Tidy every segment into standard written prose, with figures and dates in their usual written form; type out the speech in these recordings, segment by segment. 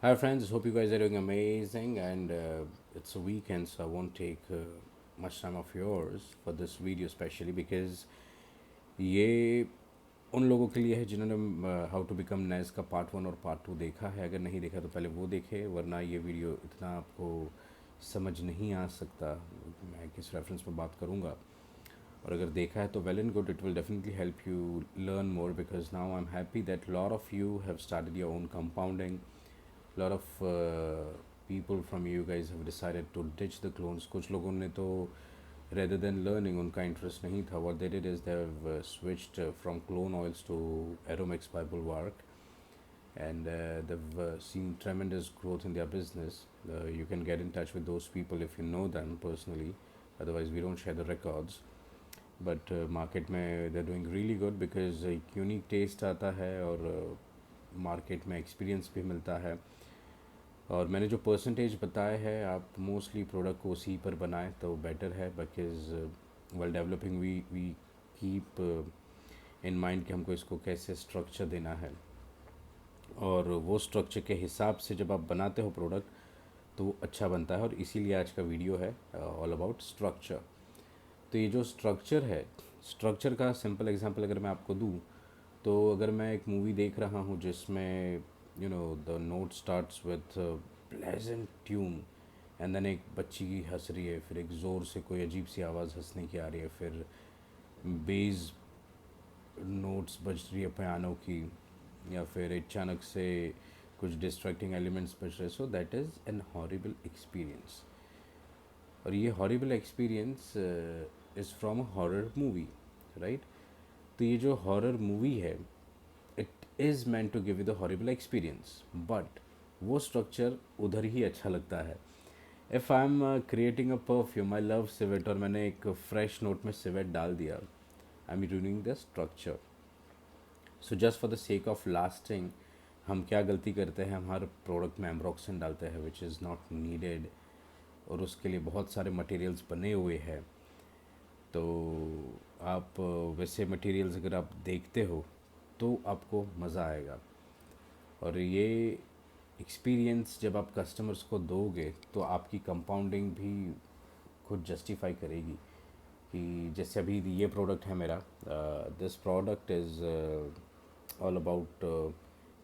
Hi friends, hope you guys are doing amazing and it's a weekend so I won't take much time of yours for this video especially because ये उन लोगों के लिए है जिन्होंने how to become नेस का part 1 और part 2 देखा है। अगर नहीं देखा तो पहले वो देखे, वरना ये वीडियो इतना आपको समझ नहीं आ सकता। मैं किस रेफरेंस में बात करूँगा, और अगर देखा है तो well and good, it will definitely help you learn more because now I am happy that lot of you have started your own compounding. lot of people from you guys have decided to ditch the clones. कुछ लोगों ने तो rather than learning, उनका interest नहीं था. What they did is they have switched from clone oils to Aromex by Bulwark, and they've seen tremendous growth in their business. You can get in touch with those people if you know them personally. Otherwise, we don't share the records. But market में they're doing really good because एक unique taste आता है और market में experience भी मिलता है. और मैंने जो परसेंटेज बताया है, आप मोस्टली प्रोडक्ट को उसी पर बनाएं तो बेटर है, because well developing we keep in mind कि हमको इसको कैसे स्ट्रक्चर देना है, और वो स्ट्रक्चर के हिसाब से जब आप बनाते हो प्रोडक्ट तो वो अच्छा बनता है. और इसीलिए आज का वीडियो है ऑल अबाउट स्ट्रक्चर. तो ये जो स्ट्रक्चर है, स्ट्रक्चर का सिंपल एग्जांपल अगर मैं आपको दूँ, तो अगर मैं एक मूवी देख रहा हूँ जिसमें the note starts with pleasant tune, and then एक बच्ची की हंस रही है, फिर एक ज़ोर से कोई अजीब सी आवाज़ हंसने की आ रही है, फिर बेस नोट्स बज रही है पियानो की, या फिर अचानक से कुछ डिस्ट्रैक्टिंग एलिमेंट्स बज रहे, so that is an horrible experience. और ये horrible experience is from a horror movie, right. तो ये जो हॉरर मूवी है, it is meant to give you the horrible experience, but वो स्ट्रक्चर उधर ही अच्छा लगता है. If I am creating a perfume, I love civet, और मैंने एक फ्रेश नोट में सिवेट डाल दिया, I am ruining the structure. So just for the sake of lasting, हम क्या गलती करते हैं, हम हर प्रोडक्ट में एम्ब्रोक्सिन डालते हैं विच इज़ नॉट नीडेड, और उसके लिए बहुत सारे मटेरियल्स बने हुए हैं. तो आप वैसे मटेरियल्स अगर आप देखते हो तो आपको मज़ा आएगा. और ये एक्सपीरियंस जब आप कस्टमर्स को दोगे तो आपकी कंपाउंडिंग भी खुद जस्टिफाई करेगी. कि जैसे अभी ये प्रोडक्ट है मेरा, this product is all about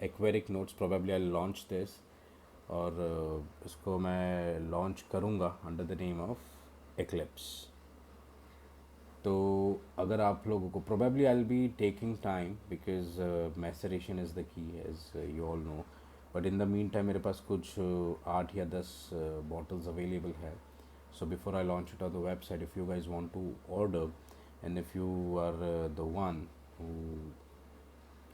aquatic notes. Probably I launch this, और इसको मैं लॉन्च करूँगा under the name of Eclipse. तो अगर आप लोगों को probably I will be taking time because maceration is the key as you all know. But in the meantime मेरे पास कुछ 8 या 10 बॉटल्स अवेलेबल है. So before I launch it on the website, if you guys want to order, and if you are the one who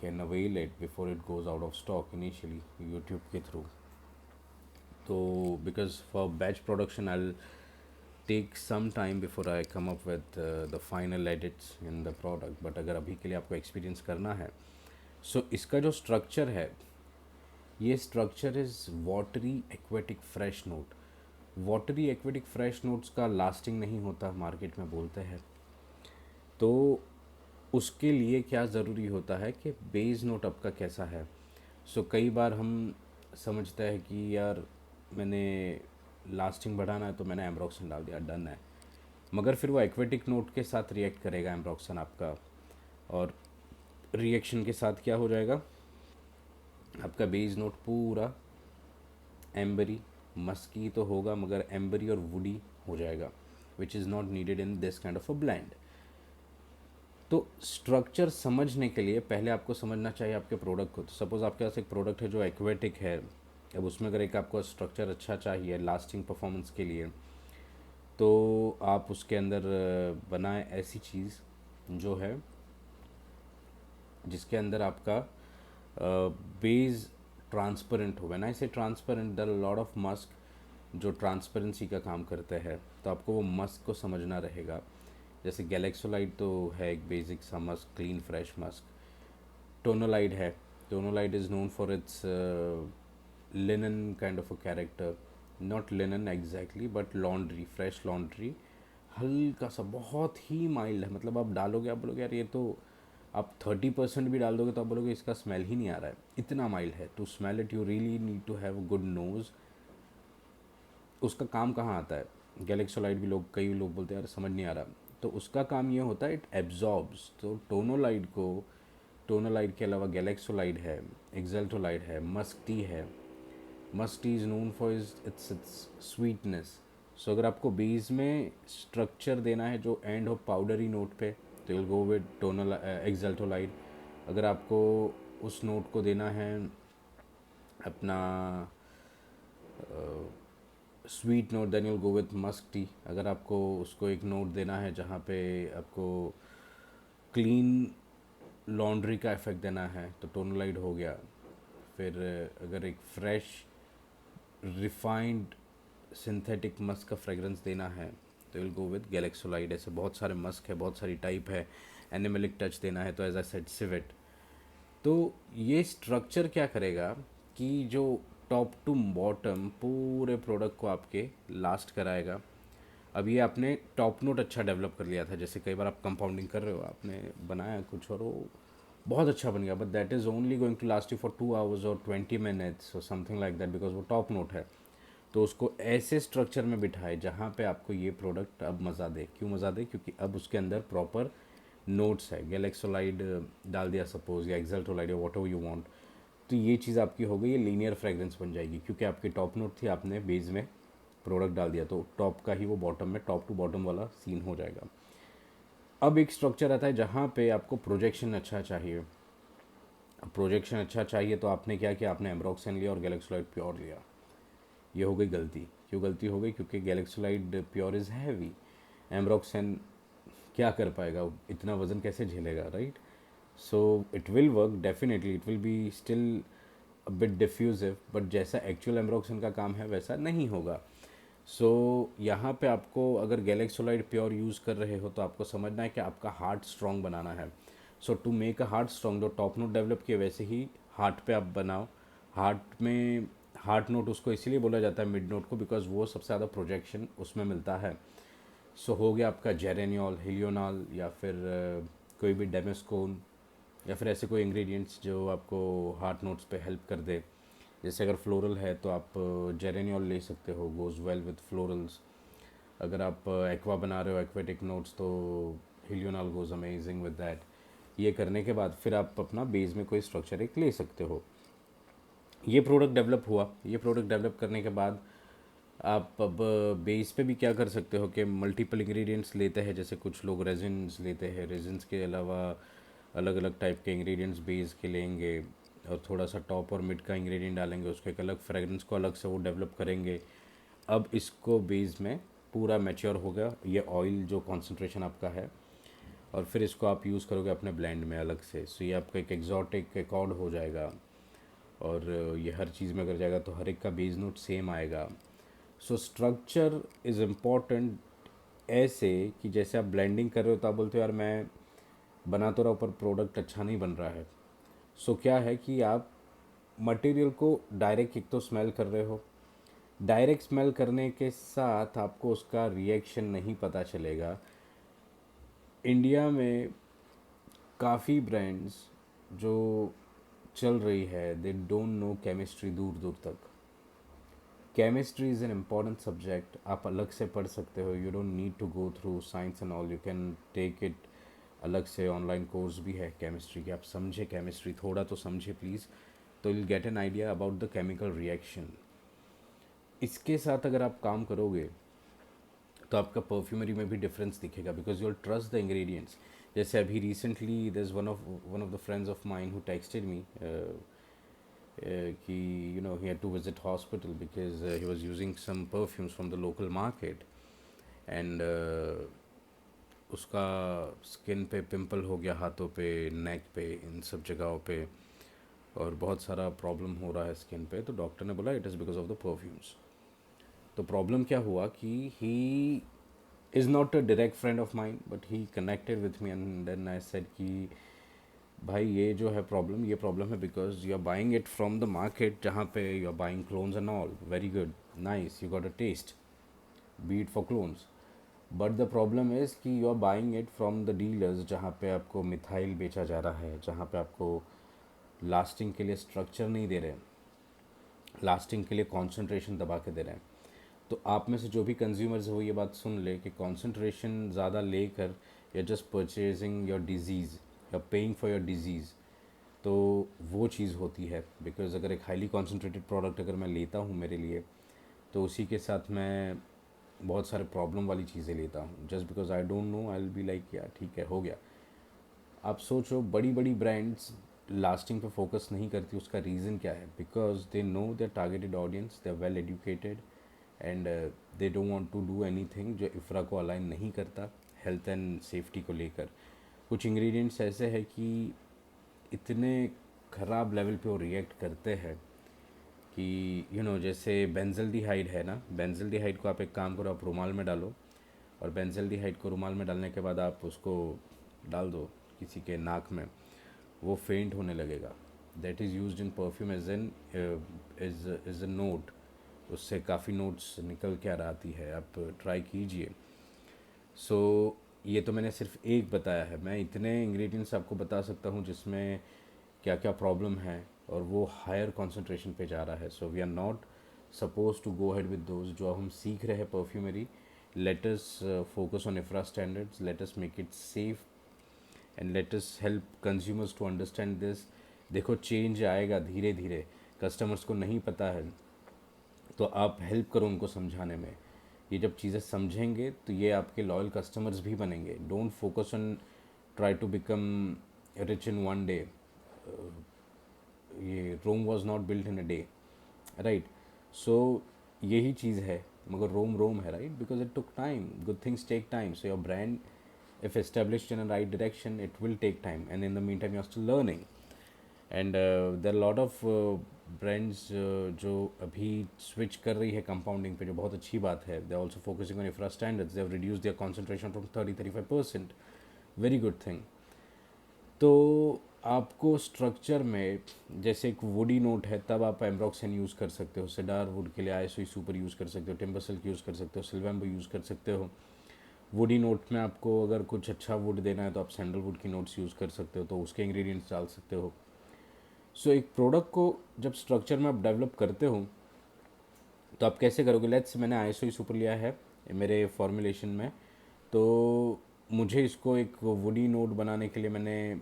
can avail it before it goes out of stock initially YouTube के through, तो because for batch production I take some time before I come up with the final edits in the product. but अगर अभी के लिए आपको experience करना है, सो इसका जो स्ट्रक्चर है, ये structure is watery aquatic fresh note. Watery aquatic fresh notes का लास्टिंग नहीं होता, मार्केट में बोलते हैं. तो उसके लिए क्या ज़रूरी होता है कि बेस नोट आपका कैसा है. सो कई बार हम समझते हैं कि यार मैंने लास्टिंग बढ़ाना है तो मैंने एम्ब्रोक्सन डाल दिया, डन है. मगर फिर वो एक्वेटिक नोट के साथ रिएक्ट करेगा एम्ब्रोक्सन आपका, और रिएक्शन के साथ क्या हो जाएगा, आपका बेस नोट पूरा एम्बरी मस्की तो होगा, मगर एम्बरी और वुडी हो जाएगा, which is not needed in this kind of a blend. तो स्ट्रक्चर समझने के लिए पहले आपको समझना चाहिए आपके प्रोडक्ट को. तो सपोज़ आपके पास एक प्रोडक्ट है जो एक्वेटिक है, अब उसमें अगर एक आपको स्ट्रक्चर अच्छा चाहिए लास्टिंग परफॉर्मेंस के लिए, तो आप उसके अंदर बनाएं ऐसी चीज़ जो है जिसके अंदर आपका बेस ट्रांसपेरेंट हो. When I say transparent, there are lot of musk जो ट्रांसपेरेंसी का काम करते हैं, तो आपको वो मस्क को समझना रहेगा. जैसे गैलेक्सोलाइड तो है एक बेसिक सा musk, clean fresh musk. Tonalide है, tonalide is known for its linen kind of a character, not linen exactly but laundry, fresh laundry, हल्का सा बहुत ही माइल्ड है. मतलब आप डालोगे, आप बोलोगे यार ये तो आप 30% भी डाल दोगे तो आप बोलोगे इसका स्मेल ही नहीं आ रहा है, इतना माइल्ड है। To smell it you really need to have a good nose. उसका काम कहाँ आता है, गैलेक्सोलाइड भी लोग, कई लोग बोलते हैं यार समझ नहीं आ रहा, तो उसका काम ये होता है इट एब्जॉर्ब्स। तो टोनोलाइड को, टोनोलाइड के अलावा गैलेक्सोलाइड है, एक्सल्टोलाइड है, मस्क टी है। Musk T is known for its sweetness. So अगर आपको बेस में स्ट्रक्चर देना है जो एंड हो पाउडरी नोट पे, तो will go with tonal exaltolide. अगर आपको उस नोट को देना है अपना sweet note, then you'll go with musk T. अगर आपको उसको एक नोट देना है जहाँ पे आपको क्लीन लॉन्ड्री का इफेक्ट देना है, तो टोनलाइड हो गया। फिर अगर एक फ्रेश रिफाइंड सिंथेटिक मस्क का फ्रेगरेंस देना है तो विल गो विद गैलेक्सोलाइड। ऐसे बहुत सारे मस्क है, बहुत सारी टाइप है। एनिमलिक टच देना है तो एज आई सेड सिवेट। तो ये स्ट्रक्चर क्या करेगा कि जो टॉप टू बॉटम पूरे प्रोडक्ट को आपके लास्ट कराएगा। अब ये आपने टॉप नोट अच्छा डेवलप कर लिया था, जैसे कई बार आप कंपाउंडिंग कर रहे हो, आपने बनाया कुछ और वो बहुत अच्छा बन गया, but that is only going to last you for 2 hours और 20 मिनट्स और समथिंग लाइक दैट, बिकॉज वो टॉप नोट है। तो उसको ऐसे स्ट्रक्चर में बिठाए जहाँ पे आपको ये प्रोडक्ट अब मज़ा दे। क्यों मज़ा दे? क्योंकि अब उसके अंदर प्रॉपर नोट्स है। गैलेक्सोलाइड डाल दिया सपोज, या एक्सल्टोलाइड या वॉट एवर यू वांट, तो ये चीज़ आपकी हो गई, ये लीनियर फ्रेग्रेंस बन जाएगी। क्योंकि आपकी टॉप नोट थी, आपने बेस में प्रोडक्ट डाल दिया, तो टॉप का ही वो बॉटम में टॉप टू बॉटम वाला सीन हो जाएगा। अब एक स्ट्रक्चर आता है जहाँ पे आपको प्रोजेक्शन अच्छा चाहिए। प्रोजेक्शन अच्छा चाहिए तो आपने क्या किया, आपने एम्ब्रोक्सन लिया और गैलेक्सोलाइड प्योर लिया। ये हो गई गलती। क्यों गलती हो गई? क्योंकि galaxolide pure is heavy, ambroxan क्या कर पाएगा, इतना वज़न कैसे झेलेगा, right? So it will work definitely, it will be still a bit diffusive, but जैसा एक्चुअल एम्ब्रोक्सन का काम है वैसा नहीं होगा। सो यहाँ पे आपको अगर गैलेक्सोलाइड प्योर यूज़ कर रहे हो तो आपको समझना है कि आपका हार्ट स्ट्रॉन्ग बनाना है। So to make a heart strong, जो टॉप नोट डेवलप किए वैसे ही हार्ट पे आप बनाओ। हार्ट में हार्ट नोट उसको इसीलिए बोला जाता है मिड नोट को, बिकॉज वो सबसे ज़्यादा प्रोजेक्शन उसमें मिलता है। सो हो गया आपका जेरेनियल, हिलियोनाल, या फिर कोई भी डेमेस्कोन, या फिर ऐसे कोई इंग्रेडिएंट्स जो आपको हार्ट नोट्स पे हेल्प कर दे। जैसे अगर फ्लोरल है तो आप जेरेनियल ले सकते हो, गोज़ वेल विद फ्लोरल्स। अगर आप एक्वा बना रहे हो, एक्वेटिक नोट्स, तो हिलियोनाल गोज़ अमेजिंग विद दैट। ये करने के बाद फिर आप अपना बेस में कोई स्ट्रक्चर एक ले सकते हो। ये प्रोडक्ट डेवलप हुआ। ये प्रोडक्ट डेवलप करने के बाद आप अब बेस पे भी क्या कर सकते हो कि मल्टीपल इंग्रेडिएंट्स लेते हैं। जैसे कुछ लोग रेजिन्स लेते हैं, रेजिन्स के अलावा अलग अलग टाइप के इंग्रेडिएंट्स बेस के लेंगे, और थोड़ा सा टॉप और मिड का इंग्रेडिएंट डालेंगे, उसको एक अलग फ्रेगरेंस को अलग से वो डेवलप करेंगे। अब इसको बेस में पूरा मैच्योर हो गया ये ऑयल जो कॉन्सेंट्रेशन आपका है, और फिर इसको आप यूज़ करोगे अपने ब्लेंड में अलग से। सो ये आपका एक एग्जॉटिक एकॉर्ड हो जाएगा, और ये हर चीज़ में अगर जाएगा तो हर एक का बेस नोट सेम आएगा। So structure is important. ऐसे कि जैसे आप ब्लेंडिंग कर रहे हो तो आप बोलते हो यार मैं बना तो रहा हूँ पर प्रोडक्ट अच्छा नहीं बन रहा है। सो क्या है कि आप मटेरियल को डायरेक्ट एक तो स्मेल कर रहे हो, डायरेक्ट स्मेल करने के साथ आपको उसका रिएक्शन नहीं पता चलेगा। इंडिया में काफ़ी ब्रांड्स जो चल रही है, दे डोंट नो केमिस्ट्री दूर दूर तक। Chemistry is an important subject, आप अलग से पढ़ सकते हो। You don't need to go through science and all, you can take it. अलग से ऑनलाइन कोर्स भी है केमिस्ट्री के, आप समझे केमिस्ट्री, थोड़ा तो समझे प्लीज़, तो will get an idea about the chemical reaction. इसके साथ अगर आप काम करोगे तो आपका परफ्यूमरी में भी डिफरेंस दिखेगा, because you will trust the ingredients. जैसे अभी recently there is one of the friends of mine who texted me कि he had to visit hospital because he was using some perfumes from the local market, and उसका skin पे pimple हो गया, हाथों पे, नेक पे, इन सब जगहों पे, और बहुत सारा प्रॉब्लम हो रहा है स्किन पे। तो डॉक्टर ने बोला it is because of the perfumes. तो प्रॉब्लम क्या हुआ कि he is not a direct friend of mine, but he connected with me, and then I said कि भाई ये जो है प्रॉब्लम, ये प्रॉब्लम है because you are buying it from the market, जहाँ पे you are buying clones and all, very good, nice, you got a taste, be it for clones, but the problem is कि you are buying it from the dealers, जहाँ पे आपको methyl बेचा जा रहा है, जहाँ पे आपको लास्टिंग के लिए स्ट्रक्चर नहीं दे रहे, लास्टिंग के लिए कॉन्सेंट्रेशन दबा के दे रहे हैं। तो आप में से जो भी कंज्यूमर्स है वो ये बात सुन ले कि कॉन्सेंट्रेशन ज़्यादा लेकर या जस्ट परचेजिंग योर डिजीज़ या पेइंग फॉर योर डिजीज़, तो वो चीज़ होती है। बिकॉज अगर एक हाईली कॉन्सेंट्रेटेड प्रोडक्ट अगर मैं लेता हूँ मेरे लिए, तो उसी के साथ मैं बहुत सारे प्रॉब्लम वाली चीज़ें लेता हूँ, just because I don't know, I will be like या ठीक है हो गया। आप सोचो बड़ी बड़ी ब्रांड्स लास्टिंग पे फोकस नहीं करती, उसका रीज़न क्या है? Because they know their targeted audience, they are well educated and they don't want to do anything जो इफ्रा को अलाइन नहीं करता हेल्थ एंड सेफ्टी को लेकर। कुछ इंग्रेडिएंट्स ऐसे हैं कि इतने ख़राब लेवल पे वो रिएक्ट करते हैं कि जैसे बेंजल्डिहाइड है ना, बेंजल्डिहाइड को आप एक काम करो, आप रुमाल में डालो, और बेंजल्डिहाइड को रुमाल में डालने के बाद आप उसको डाल दो किसी के नाक में, वो फेंट होने लगेगा। That is used in perfume as an is a note, उससे काफ़ी नोट्स निकल के आ आती है, आप ट्राई कीजिए। सो ये तो मैंने सिर्फ एक बताया है, मैं इतने इंग्रेडिएंट्स आपको बता सकता हूँ जिसमें क्या क्या प्रॉब्लम है, और वो हायर कंसंट्रेशन पे जा रहा है। So we are not suppose to go ahead with those. जो हम सीख रहे हैं perfumery, let us focus on IFRA standards, let us make it safe and let us help consumers to understand this. देखो चेंज आएगा धीरे धीरे, customers को नहीं पता है, तो आप हेल्प करो उनको समझाने में। ये जब चीज़ें समझेंगे तो ये आपके लॉयल कस्टमर्स भी बनेंगे। Don't focus on try to become rich in one day. ये Rome was not built in a day, right? So यही चीज़ है, मगर रोम रोम है, right? Because it took time, good things take time. So your brand if established in a right direction, it will take time, and in the meantime you're still learning. And there are a lot of brands जो अभी switch कर रही है compounding पे, जो बहुत अच्छी बात है। they are also focusing on infra standards, they have reduced their concentration from 30-35%, very good thing। तो आपको स्ट्रक्चर में जैसे एक वुडी नोट है, तब आप एम्ब्रॉक्सन यूज़ कर सकते हो, सेडार वुड के लिए आईएसओ सुपर यूज़ कर सकते हो, टिम्बर सिल्क यूज़ कर सकते हो, सिल्वेम्बो यूज़ कर सकते हो। वुडी नोट में आपको अगर कुछ अच्छा वुड देना है तो आप सैंडलवुड की नोट्स यूज़ कर सकते हो, तो उसके इंग्रेडिएंट्स डाल सकते हो। सो एक प्रोडक्ट को जब स्ट्रक्चर में आप डेवलप करते हो, तो आप कैसे करोगे? लेट्स मैंने आईएसओ सुपर लिया है मेरे फॉर्मुलेशन में, तो मुझे इसको एक वुडी नोट बनाने के लिए मैंने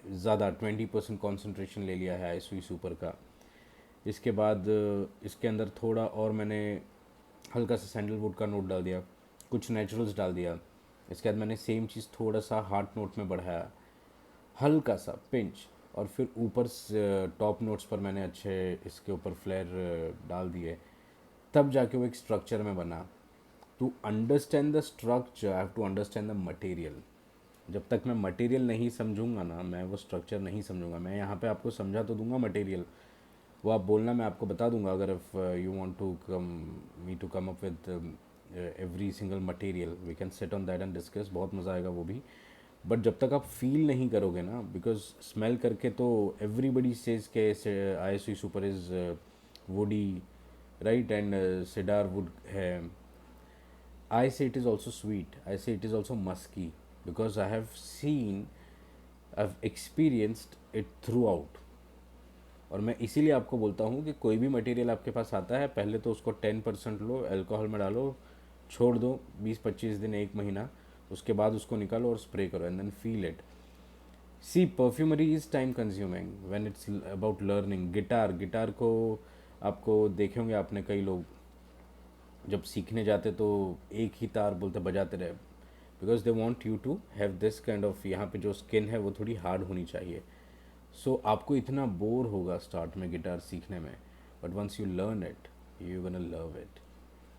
ज़्यादा 20% कॉन्सेंट्रेशन ले लिया है आईएसओ सुपर का। इसके बाद इसके अंदर थोड़ा और मैंने हल्का सा सैंडलवुड का नोट डाल दिया, कुछ नेचुरल्स डाल दिया। इसके बाद मैंने सेम चीज़ थोड़ा सा हार्ट नोट में बढ़ाया, हल्का सा पिंच, और फिर ऊपर टॉप नोट्स पर मैंने अच्छे इसके ऊपर फ्लेयर डाल दिए, तब जाके वो एक स्ट्रक्चर में बना। To understand the structure I have to understand the material. जब तक मैं मटेरियल नहीं समझूंगा ना, मैं वो स्ट्रक्चर नहीं समझूंगा। मैं यहाँ पे आपको समझा तो दूंगा मटेरियल, वो आप बोलना, मैं आपको बता दूंगा। अगर if you want to come me to come up with every single material, we can sit on that and discuss, बहुत मज़ा आएगा वो भी। बट जब तक आप फील नहीं करोगे ना, बिकॉज स्मेल करके तो एवरीबडी सेज के ISO super is woody, right? And cedar wood है। I say it is also sweet, I say it is also musky, because I have seen, I have experienced it throughout. और मैं इसीलिए आपको बोलता हूँ कि कोई भी मटेरियल आपके पास आता है, पहले तो उसको 10% लो, अल्कोहल में डालो, छोड़ दो 20-25 दिन, एक महीना, उसके बाद उसको निकालो और स्प्रे करो, and then feel it. See perfumery is time consuming when it's about learning. Guitar, guitar को आपको देखे होंगे आपने, कई लोग जब सीखने जाते तो एक ही तार बोलते बजाते रहे, because they want you to have this kind of, यहाँ पे जो स्किन है वो थोड़ी हार्ड होनी चाहिए। सो आपको इतना बोर होगा स्टार्ट में गिटार सीखने में, but once you learn it, you gonna love it.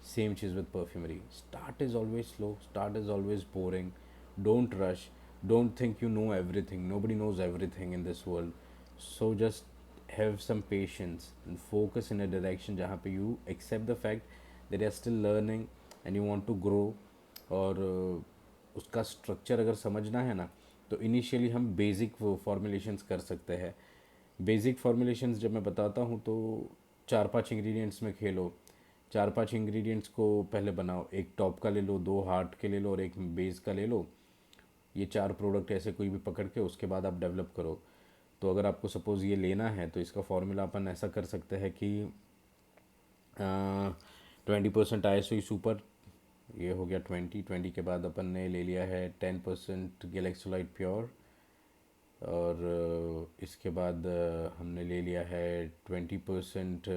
Same चीज़ with perfumery, start is always slow, start is always boring. Don't rush, don't think you know everything, nobody knows everything in this world. So just have some patience and focus in a direction जहाँ पे you accept the fact that you are still learning and you want to grow। और उसका structure अगर समझना है ना, तो initially हम बेसिक फॉर्मुलेशंस कर सकते हैं। बेसिक फॉर्मुलेशंस जब मैं बताता हूँ तो 4-5 इंग्रेडिएंट्स में खेलो, चार पांच इंग्रेडिएंट्स को पहले बनाओ, एक टॉप का ले लो, दो हार्ट के ले लो और एक बेस का ले लो। ये चार प्रोडक्ट ऐसे कोई भी पकड़ के उसके बाद आप डेवलप करो। तो अगर आपको सपोज़ ये लेना है तो इसका फॉर्मूला अपन ऐसा कर सकते हैं कि 20% ISO सुपर, ये हो गया 20 के बाद अपन ने ले लिया है 10% गैलेक्सोलाइट प्योर, और इसके बाद हमने ले लिया है 20%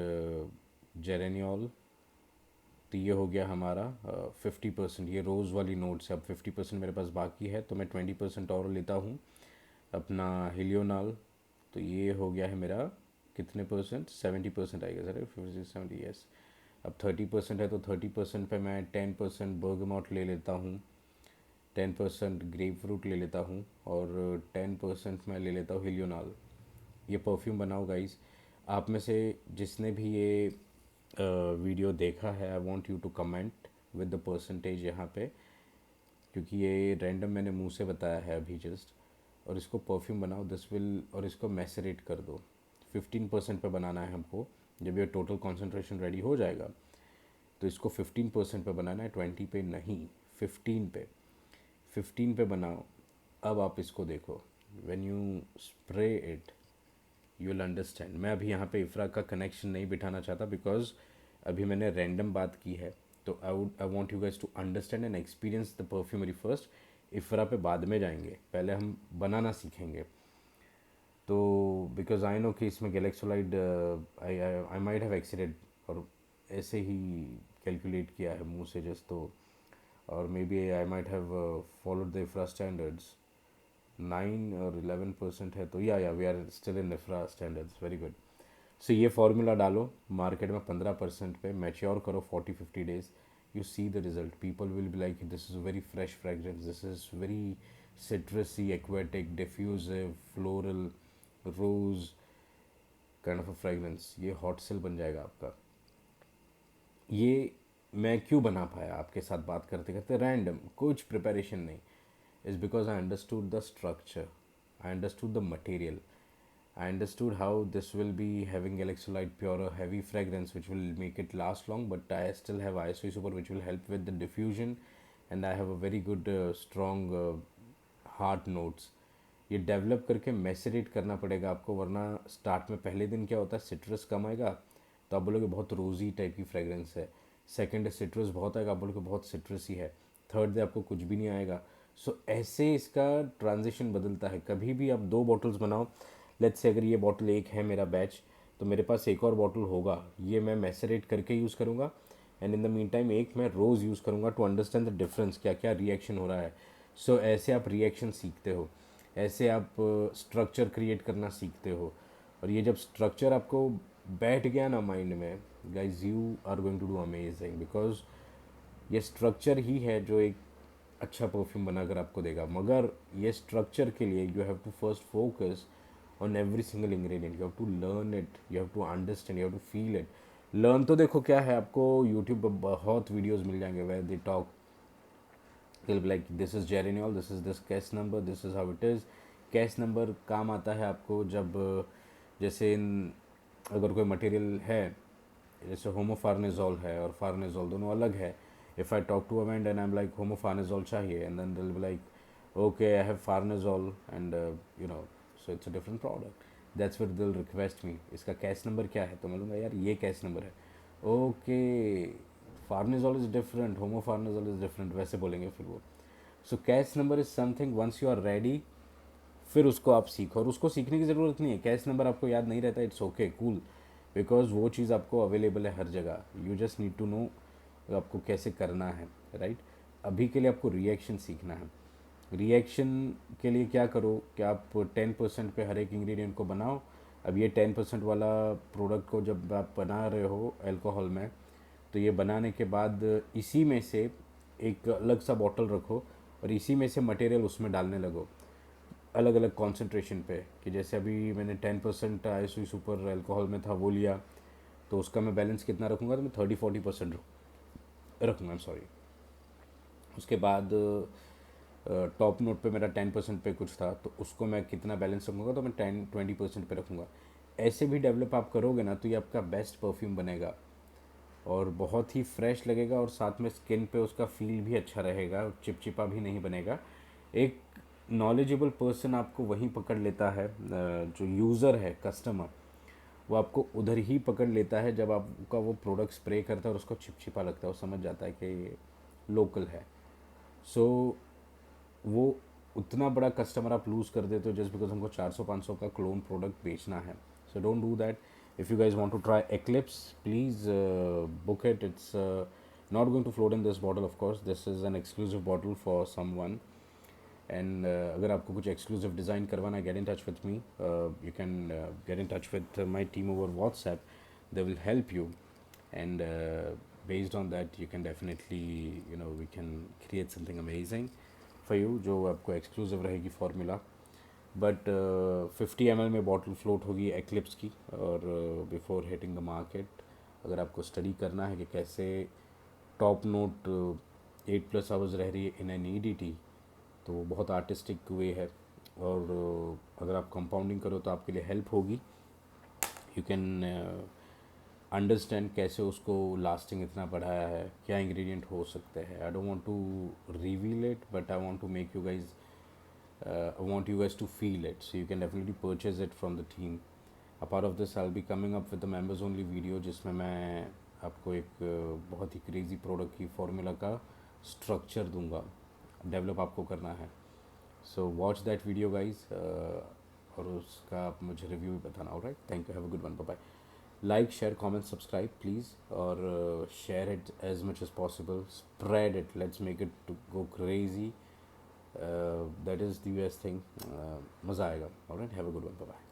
जेरेनियल। तो ये हो गया हमारा 50%। ये रोज़ वाली नोट्स है, अब 50% मेरे पास बाकी है तो मैं 20% और लेता हूँ अपना हिलियोनाल। तो ये हो गया है मेरा कितने परसेंट, 70% आएगा सर, 50 70, यस। अब 30% है तो 30% पे मैं 10% बर्गमॉट ले लेता हूँ, 10% ग्रेप फ्रूट ले लेता हूँ और 10% मैं ले लेता हूँ हिलियोनाल। ये परफ्यूम बनाओ गाइस। आप में से जिसने भी ये वीडियो देखा है, I want you to comment with the percentage यहाँ पे, क्योंकि ये रैंडम मैंने मुंह से बताया है अभी जस्ट। और इसको परफ्यूम बनाओ दिस विल, और इसको मैसरेट कर दो। 15% पे बनाना है हमको। जब ये टोटल कॉन्सेंट्रेशन रेडी हो जाएगा तो इसको 15% पे बनाना है, 20 पे नहीं, 15 पे। 15 पे बनाओ। अब आप इसको देखो, when you spray it you will understand. मैं अभी यहाँ पे इफ्रा का कनेक्शन नहीं बिठाना चाहता बिकॉज अभी मैंने रैंडम बात की है। तो I want you guys to understand and experience the perfumery first. IFRA पे बाद में जाएंगे, पहले हम बनाना सीखेंगे। तो बिकॉज आई नो कि इसमें Galaxolide I I might have accident, और ऐसे ही कैलकुलेट किया है मुंह से जस्ट। तो और maybe I might have followed the IFRA standards. 9 और 11% है तो या we are still in IFRA standards, very good. So ये फार्मूला डालो मार्केट में 15% पे, मैच्योर करो 40-50 days, you see the result. People will be like this is very fresh fragrance, this is very citrusy, aquatic, diffusive, floral, rose kind of a fragrance. ये hot sale बन जाएगा आपका। ये मैं क्यों बना पाया आपके साथ बात करते करते रैंडम, कुछ प्रिपरेशन नहीं, is because I understood the structure, I understood the material, I understood how this will be having Galaxolite Pure, a heavy fragrance which will make it last long, but I still have ISO Super which will help with the diffusion, and I have a very good strong heart notes. ये develop करके मैसरेट करना पड़ेगा आपको, वरना start में पहले दिन क्या होता है, सिट्रस कम आएगा तो आप बोलोगे बहुत रोजी टाइप की फ्रेगरेंस है। सेकंड डे सिट्रस बहुत आएगा, आप बोलोगे बहुत सिट्रसी है। थर्ड डे आपको कुछ भी नहीं आएगा। सो ऐसे इसका ट्रांजिशन बदलता है। कभी भी आप दो बॉटल्स बनाओ, लेट्स से अगर ये बॉटल एक है मेरा बैच, तो मेरे पास एक और बॉटल होगा, ये मैं मैसरेट करके यूज़ करूँगा। And in the mean time एक मैं रोज़ यूज़ करूँगा टू अंडरस्टैंड द डिफरेंस, क्या क्या रिएक्शन हो रहा है। सो ऐसे आप रिएक्शन सीखते हो, ऐसे आप स्ट्रक्चर क्रिएट करना सीखते हो। और ये जब स्ट्रक्चर आपको बैठ गया ना माइंड में, guys you are going to do amazing, because ये स्ट्रक्चर ही है जो एक अच्छा परफ्यूम बनाकर आपको देगा। मगर ये स्ट्रक्चर के लिए you have to first focus on every single ingredient, you have to learn it, you have to understand, you have to feel it. Learn तो देखो क्या है, आपको यूट्यूब पर बहुत वीडियोज़ मिल जाएंगे where they talk, they'll be like this is geraniol, this is this case number, this is how it is। Cash number काम आता है आपको जब जैसे अगर कोई मटेरियल है, जैसे होमोफार्नेजोल है और फार्नेजोल दोनों अलग है। If I talk to a vendor and I am like homofarnesol चाहिए, and then they will be like okay I have farnesol and you know, so it's a different product. That's where they will request me इसका CAS number क्या है, तो मैं लूँगा यार ये CAS number है। Okay, farnesol is different, homofarnesol is different, वैसे बोलेंगे फिर वो। So CAS number is something, once you are ready फिर उसको आप सीखो। और उसको सीखने की ज़रूरत नहीं है, कैश नंबर आपको याद नहीं रहता, इट्स ओके, कूल, बिकॉज वो चीज़ आपको अवेलेबल है हर जगह। You just need to know आपको कैसे करना है, राइट। अभी के लिए आपको रिएक्शन सीखना है। रिएक्शन के लिए क्या करो कि आप 10% पे हर एक इंग्रेडिएंट को बनाओ। अब ये 10% वाला प्रोडक्ट को जब आप बना रहे हो अल्कोहल में, तो ये बनाने के बाद इसी में से एक अलग सा बॉटल रखो और इसी में से मटेरियल उसमें डालने लगो अलग अलग कॉन्सेंट्रेशन पे। कि जैसे अभी मैंने 10% आईएसओ सुपर अल्कोहल में था वो लिया, तो उसका मैं बैलेंस कितना रखूँगा, तो मैं 30-40% रखूँगा, आई एम सॉरी। उसके बाद टॉप नोट पे मेरा 10% पे कुछ था, तो उसको मैं कितना बैलेंस रखूँगा, तो मैं 10-20% पे रखूँगा। ऐसे भी डेवलप आप करोगे ना तो ये आपका बेस्ट परफ्यूम बनेगा। और बहुत ही फ्रेश लगेगा और साथ में स्किन पे उसका फील भी अच्छा रहेगा, चिपचिपा भी नहीं बनेगा। एक नॉलेजेबल पर्सन आपको वहीं पकड़ लेता है, जो यूज़र है, कस्टमर, वो आपको उधर ही पकड़ लेता है जब आपका वो प्रोडक्ट स्प्रे करता है और उसको चिपचिपा लगता है, वो समझ जाता है कि ये लोकल है। सो वो उतना बड़ा कस्टमर आप लूज़ कर देते हो जस्ट बिकॉज हमको 400-500 का क्लोन प्रोडक्ट बेचना है। So don't do that. If you guys want to try Eclipse, please book it. It's not going to float in this bottle, of course. This is an exclusive bottle for someone. And अगर आपको कुछ exclusive design करवाना है, get in touch with me. You can get in touch with my team over WhatsApp, they will help you, and based on that you can definitely, we can create something amazing for you जो आपको exclusive रहेगी formula. But 50 ml में bottle float होगी eclipse की, और before hitting the market अगर आपको study करना है कि कैसे टॉप नोट 8+ आवर्स रह रही है इन एन ईडीटी, तो बहुत आर्टिस्टिक वे है। और अगर आप कंपाउंडिंग करो तो आपके लिए हेल्प होगी। यू कैन अंडरस्टैंड कैसे उसको लास्टिंग इतना बढ़ाया है, क्या इंग्रेडिएंट हो सकते हैं। I don't want to reveal it, but I want to make you guys, I want you guys to feel it, so you can definitely purchase it from the team. A part of this, I'll be coming up with the members only video जिसमें मैं आपको एक बहुत ही crazy product की formula का structure दूंगा, develop आपको करना है। So watch that video guys, और उसका आप मुझे रिव्यू भी बताना। Alright, thank you, have a good one, bye bye. Like, share, comment, subscribe please, और share it as much as possible, spread it, let's make it to go crazy. That is the US thing. मज़ा आएगा। Alright, have a good one, bye bye.